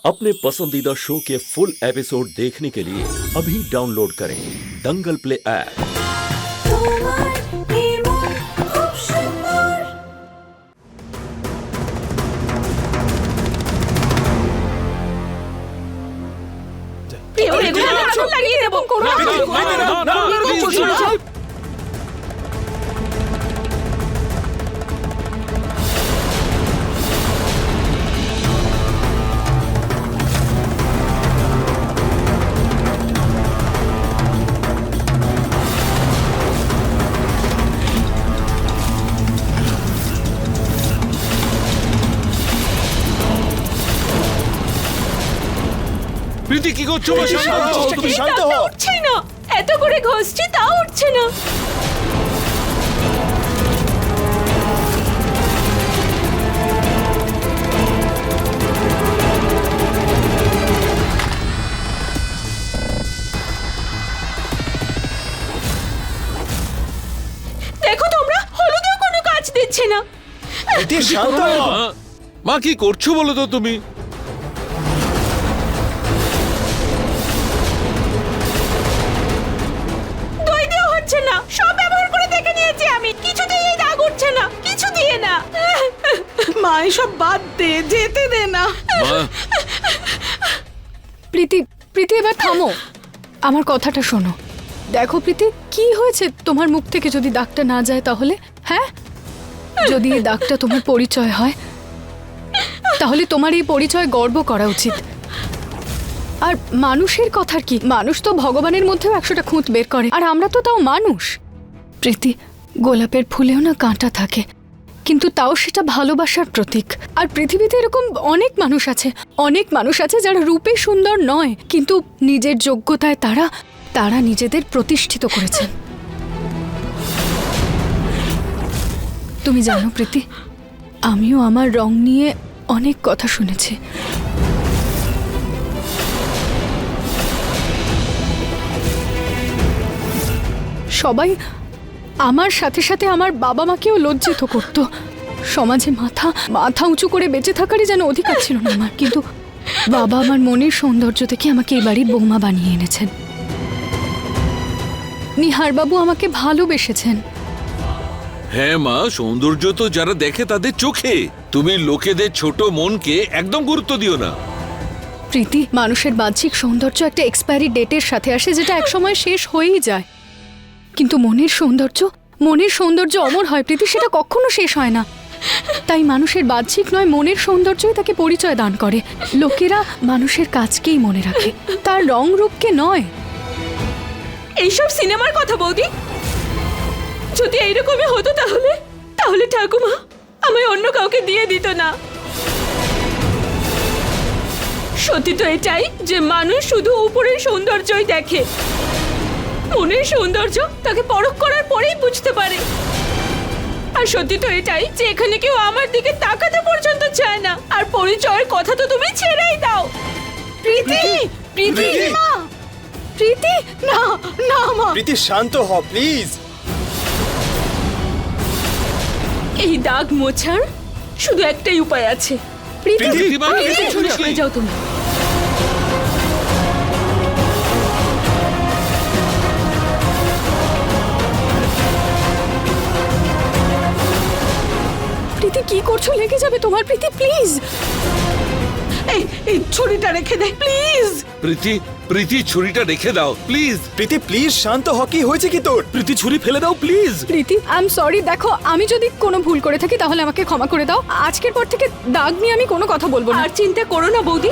अपने पसंदीदा शो के फुल एपिसोड देखने के लिए अभी डाउनलोड करें दंगल प्ले ऐप। প্রীতি কি করছো? তুমি শান্ত হও। উঠছে না, এত করে ঘষছি তাও উঠছে না। দেখো তোমরা, হলুদেও কোনো কাজ দিচ্ছে না। প্রীতি শান্ত হও। মা কি করছো বলো তো তুমি? না, সব ব্যবহার করে দেখে নিয়েছি আমি, কিছুতেই এই দাগ উঠছে না, কিছু দিয়ে না। মা এসব বাদ দে, যেতে দে না। প্রীতি, প্রীতি এবার থামো, আমার কথাটা শোনো। দেখো প্রীতি, কি হয়েছে তোমার মুখ থেকে যদি দাগটা না যায় তাহলে? হ্যাঁ, যদি এই দাগটা তোমার পরিচয় হয় তাহলে তোমার এই পরিচয় গর্ব করা উচিত। আর মানুষের কথার কি, মানুষ তো ভগবানের মধ্যেও 100টা খুঁত বের করে, আর আমরা তো তাও মানুষ। প্রীতি, গোলাপের ফুলেও না কাঁটা থাকে, কিন্তু তাও সেটা ভালোবাসার প্রতীক। আর পৃথিবীতে এরকম অনেক মানুষ আছে, অনেক মানুষ আছে যারা রূপে সুন্দর নয়, কিন্তু নিজের যোগ্যতায় তারা নিজেদের প্রতিষ্ঠিত করেছেন। তুমি জানো প্রীতি, আমিও আমার রং নিয়ে অনেক কথা শুনেছি। সবাই আমার সাথে সাথে আমার বাবা মাকেও লজ্জিত করত। সমাজে মাথা উঁচু করে বেঁচে থাকারই যেন অধিকার ছিল না আমার। কিন্তু বাবা আমার মনের সৌন্দর্য দেখে আমাকে এই বাড়ির বৌমা বানিয়ে এনেছেন। নিহার বাবু আমাকে ভালোবেসেছেন। হ্যাঁ মা, সৌন্দর্য তো যারা দেখে তাদের চোখে। তুমি লোকেদের ছোট মনকে একদম গুরুত্ব দিও না। প্রীতি, মানুষের বাহ্যিক সৌন্দর্য একটা এক্সপায়ারি ডেটের সাথে আসে, যেটা একসময় শেষ হয়েই যায়। কিন্তু মনের সৌন্দর্য অমর হয় প্রীতি, সেটা কখনো শেষ হয় না। তাই মানুষের বাহ্যিক নয়, মনের সৌন্দর্যই তাকে পরিচয় দান করে। লোকেরা মানুষের কাজকেই মনে রাখে, তার রং রূপকে নয়। এইসব সিনেমার কথা বৌদি, যদি এইরকমই হতো তাহলে ঠাকুমা আমায় অন্য কাউকে দিয়ে দিত না। সত্যি তো এটাই যে মানুষ শুধু উপরের সৌন্দর্যই দেখে, মনের সৌন্দর্য তাকে পরখ করার পরেই বুঝতে পারে। আর সত্যি তো এটাই যে এখানে কেউ আমার দিকে তাকাতে পর্যন্ত চায় না। আর পরিচয়ের কথা তো তুমি ছেড়েই দাও। প্রীতি, প্রীতি মা, প্রীতি না না মা। প্রীতি শান্ত হ প্লিজ। এই দাগ মোছার শুধু একটাই উপায় আছে। প্রীতি, সরে যাও তুমি। প্রীতি কি করছো? লেগে যাবে তোমার। প্রীতি প্লিজ, এই ছুরিটা রেখে দে প্লিজ। প্রীতি ছুরিটা রেখে দাও প্লিজ। প্রীতি প্লিজ শান্ত হ, কি হয়েছে কি তোর? প্রীতি ছুরি ফেলে দাও please. Priti I am sorry. দেখো, আমি যদি কোনো ভুল করে থাকি তাহলে আমাকে ক্ষমা করে দাও। আজকের পর থেকে দাগ নিয়ে আমি কোনো কথা বলবো না। আর চিন্তা করো না বৌদি,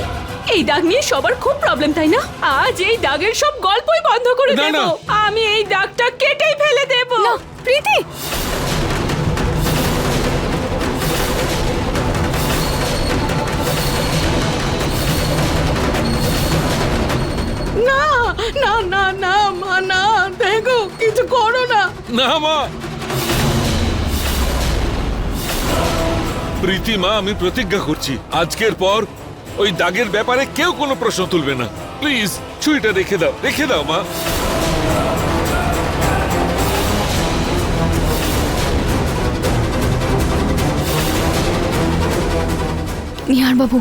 এই দাগ নিয়ে সবার খুব প্রবলেম, তাই না? আজ এই দাগের সব গল্পই বন্ধ করে না, দেব। না। আমি এই দাগটা কেটেই ফেলে দেব। না প্রীতি, না না না না মা, না, দেখো কিছু করো না। না মা। প্রীতি মা, আমি প্রতিজ্ঞা করছি আজকের পর ওই দাগের ব্যাপারে কেউ কোনো প্রশ্ন তুলবে না। প্লিজ ছুরিটা রেখে দাও মা। নিহার বাবু,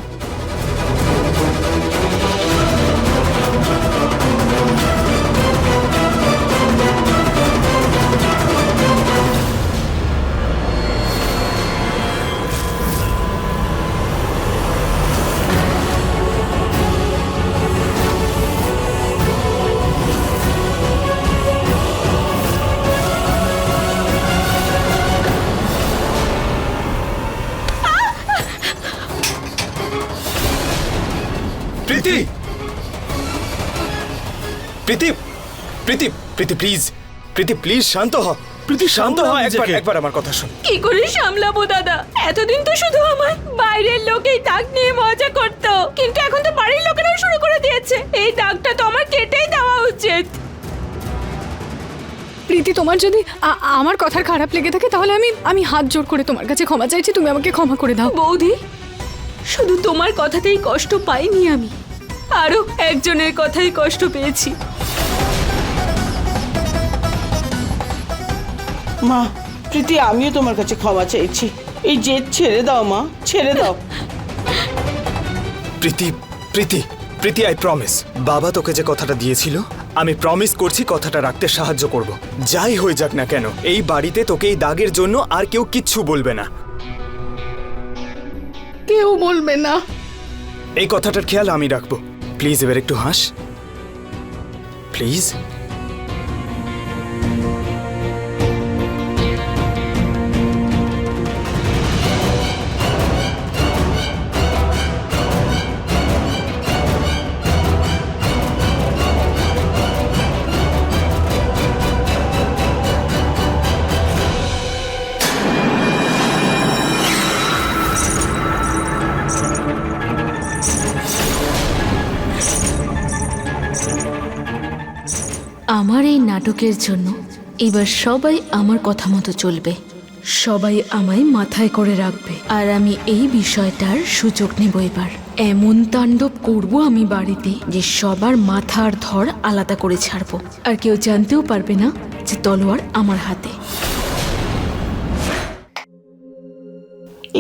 প্রীতি প্রীতি প্রীতি প্রীতি প্লিজ, প্রীতি প্লিজ শান্ত হ। প্রীতি শান্ত হ, একবার আমার কথা শোন। কি করে সামলাবো দাদা? এতদিন তো শুধু আমার বাইরের লোকেই দাগ নিয়ে মজা করতো, কিন্তু এখন তো বাড়ির লোকেরাও শুরু করে দিয়েছে। এই দাগটা তো আমার কেটেই দেওয়া উচিত। প্রীতি, তোমার যদি আমার কথার খারাপ লেগে থাকে তাহলে আমি হাত জোড় করে তোমার কাছে ক্ষমা চাইছি, তুমি আমাকে ক্ষমা করে দাও। বৌদি, শুধু তোমার কথাতেই কষ্ট পাইনি আমি, আরো একজনের কথাই কষ্ট পেয়েছি। মা প্রীতি, আমিও তোমার কাছে ক্ষমা চাইছি। এই জেদ ছেড়ে দাও মা, ছেড়ে দাও। প্রীতি প্রীতি প্রীতি, আই প্রমিস, বাবা তোকে যে কথাটা দিয়েছিল আমি প্রমিস করছি কথাটা রাখতে সাহায্য করব। যাই হয়ে যাক না কেন, এই বাড়িতে তোকে এই দাগের জন্য আর কেউ কিচ্ছু বলবে না। কেউ বলবে না। এই কথাটার খেয়াল আমি রাখবো। প্লিজ এবার একটু হাস, প্লিজ। আমার এই নাটকের জন্য এবার সবাই আমার কথা মতো চলবে, সবাই আমায় মাথায় করে রাখবে, আর আমি এই বিষয়টার সুযোগ নেব। এবার এমন তাণ্ডব করব আমি বাড়িতে যে সবার মাথা আর ধর আলাদা করে ছাড়বো, আর কেউ জানতেও পারবে না যে তলোয়ার আমার হাতে।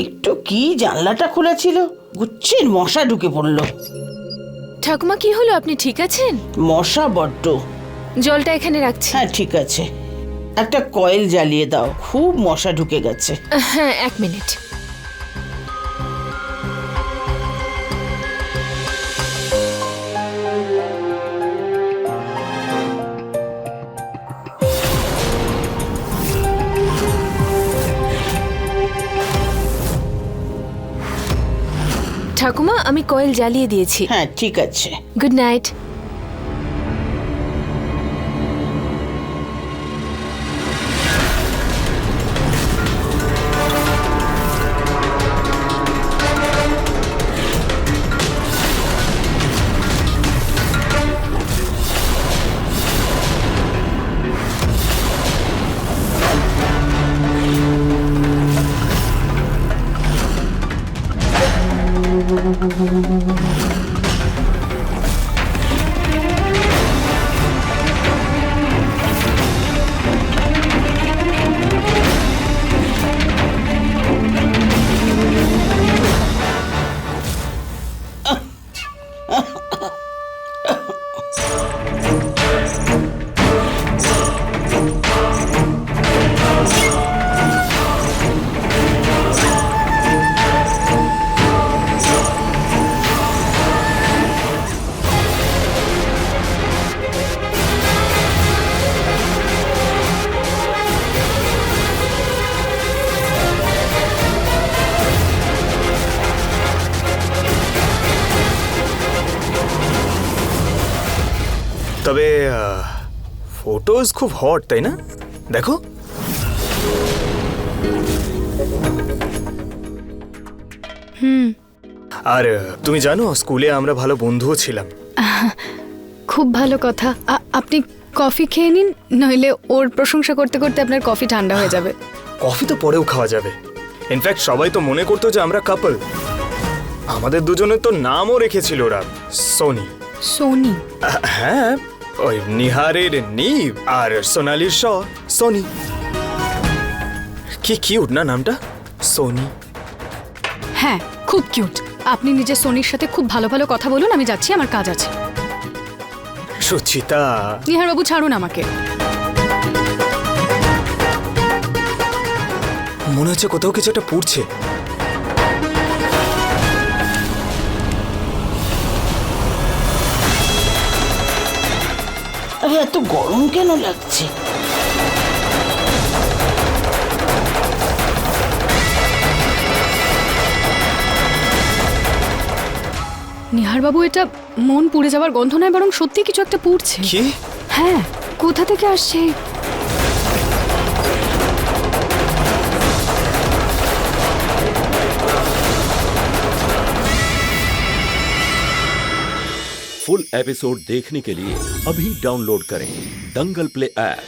একটু কি জানলাটা খোলা ছিল, গুচ্ছের মশা ঢুকে পড়লো। ঠাকুমা, কি হলো? আপনি ঠিক আছেন? মশা বড্ড। জলটা এখানে রাখছি। হ্যাঁ ঠিক আছে, একটা কয়েল জ্বালিয়ে দাও, খুব মশা ঢুকে গেছে। হ্যাঁ, 1 মিনিট। ঠাকুমা, আমি কয়েল জ্বালিয়ে দিয়েছি। হ্যাঁ ঠিক আছে। Good night. তবে ফটোজ খুব হট, তাই না? দেখো। আর তুমি জানো স্কুলে আমরা ভালো বন্ধুও ছিলাম। খুব ভালো কথা। আপনি কফি খেয়ে নিন, নইলে ওর প্রশংসা করতে করতে আপনার কফি ঠান্ডা হয়ে যাবে। কফি তো পরেও খাওয়া যাবে। ইনফ্যাক্ট সবাই তো মনে করতো যে আমরা কাপল। আমাদের দুজনের তো নামও রেখেছিল ওরা, সোনি। সোনি? হ্যাঁ, ওই নিহারের নিভ আর সোনালির সোনি। কি কিউট না নামটা, সোনি। হ্যাঁ, খুব কিউট। আপনি নিজে সোনির সাথে খুব ভালো ভালো কথা বলুন, আমি যাচ্ছি, আমার কাজ আছে। সুচিতা। নিহার বাবু, ছাড়ুন আমাকে। মনে হচ্ছে কোথাও কিছু একটা পুড়ছে। আরে এত গরম কেন লাগছে? নিহার বাবু, এটা মন পুড়ে যাওয়ার গন্ধ নয়, বরং সত্যি কিছু একটা পুড়ছে। কি? হ্যাঁ, কোথা থেকে আসছে? फुल एपिसोड देखने के लिए अभी डाउनलोड करें दंगल प्ले ऐप।